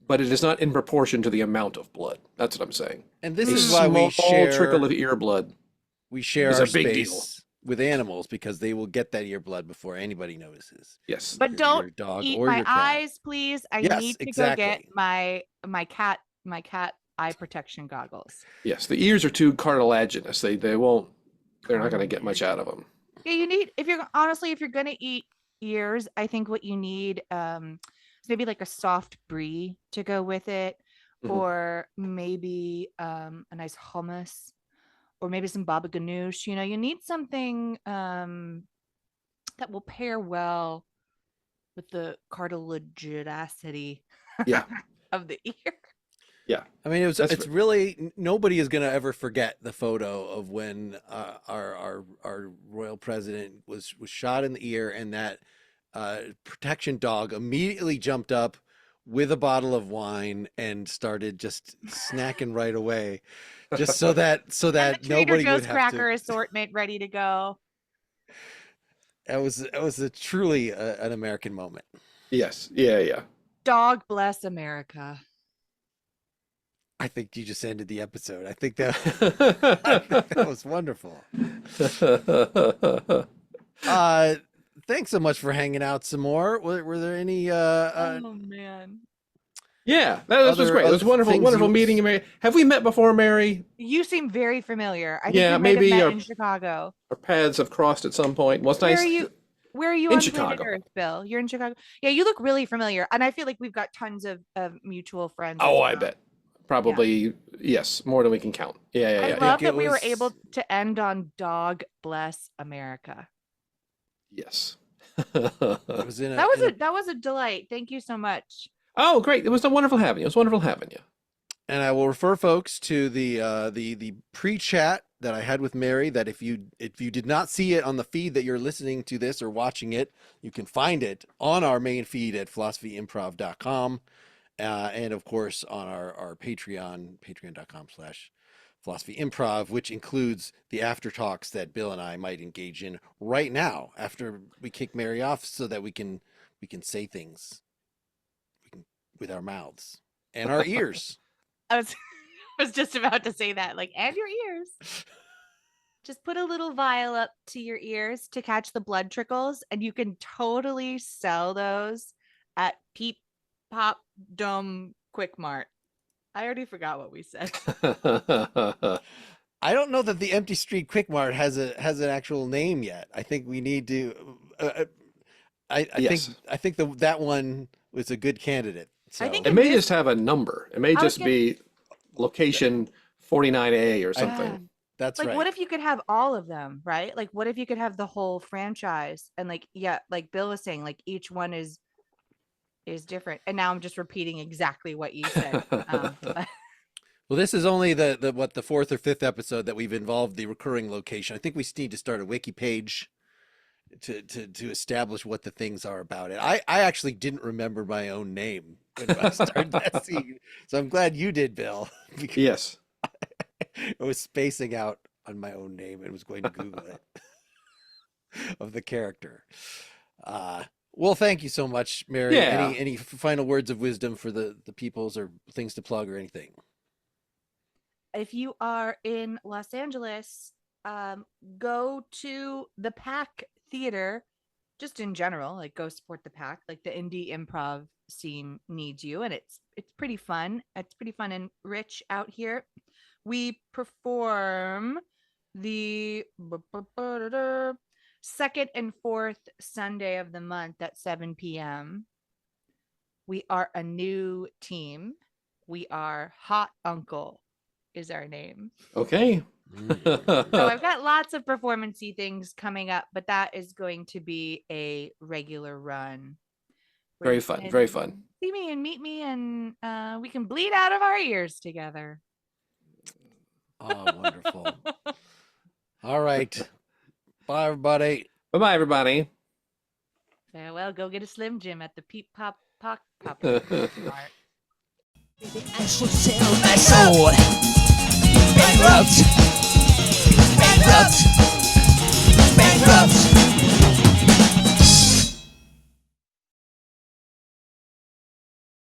but it is not in proportion to the amount of blood. That's what I'm saying. And this A is why we small trickle share of ear blood. our a big deal. space with animals because they will get that ear blood before anybody notices. Yes. But Your don't dog eat or my your cat. eyes, please. I Yes, need to exactly. go get my cat eye protection goggles. Yes. The ears are too cartilaginous. They're not going to get much out of them. Yeah, you need if you're gonna eat ears, I think what you need is maybe like a soft brie to go with it, Mhm. or maybe a nice hummus, or maybe some baba ganoush. You need something that will pair well with the cartilaginosity Yeah. of the ear. Yeah. I mean, That's it's really nobody is going to ever forget the photo of when our royal president was shot in the ear, and that protection dog immediately jumped up with a bottle of wine and started just snacking right away, just so that And the Trader nobody would Joe's have cracker to. assortment ready to go. It was a truly an American moment. Yes. Yeah. Yeah. Dog bless America. I think you just ended the episode. I think that was wonderful. Thanks so much for hanging out some more. Were there any Oh man. Yeah, this was great. It was other wonderful, things wonderful you- meeting you, Mary. Have we met before, Mary? You seem very familiar. I think Yeah, we might have maybe met our- in Chicago. Our paths have crossed at some point. Well, it's Where nice. are you? Where are you In on planet Chicago. Earth, Bill? You're in Chicago. Yeah, you look really familiar, and I feel like we've got tons of mutual friends. Oh, as I well. bet. Probably, yes, more than we can count. Yeah, yeah, I yeah. love it that we were was- able to end on "Dog bless America." Yes. It was in That was a delight. Thank you so much. Oh, great. It was wonderful having you. It was wonderful having you. and I will refer folks to the pre-chat that I had with Mary. That if you did not see it on the feed that you're listening to this or watching it, you can find it on our main feed at philosophyimprov.com, and of course on our Patreon, patreon.com/philosophyimprov, which includes the after talks that Bill and I might engage in right now after we kick Mary off, so that we can say things with our mouths and our ears. I was I was just about to say that, like, and your ears. Just put a little vial up to your ears to catch the blood trickles, and you can totally sell those at Peep Pop Dome Quick Mart. I already forgot what we said. I don't know that the Empty Street Quick Mart has an actual name yet. I think we need to. Yes. I think that one was a good candidate. So I think It may this- just have a number. It may I was just gonna- be location 49A or something. Yeah. that's Like, right. what if you could have all of them, right? Like, what if you could have the whole franchise, and like, yeah, like Bill was saying, like each one is different. And now I'm just repeating exactly what you said. But Well, this is only the fourth or fifth episode that we've involved the recurring location. I think we need to start a wiki page to establish what the things are about it. I actually didn't remember my own name when I started that scene, so I'm glad you did, Bill. Because Yes. I was spacing out on my own name and was going to Google it of the character. Well, thank you so much, Mary. Yeah. Any final words of wisdom for the peoples, or things to plug or anything? if you are in Los Angeles, go to the Pack Theater. Just in general, like, go support the Pack. Like, the indie improv scene needs you, and it's pretty fun. It's pretty fun and rich out here. We perform the second and fourth Sunday of the month at 7 p.m. We are a new team. We are Hot Uncle. is our name. Okay. So I've got lots of performance-y things coming up, but that is going to be a regular run. where Very you fun. can Very fun. See me and meet me, and we can bleed out of our ears together. Oh, wonderful. All right. Bye, everybody. Bye-bye, everybody. Farewell. Go get a Slim Jim at the Peep Pop Pop Pop. Mart. I should sell my soul. Bankrupt. Bankrupt.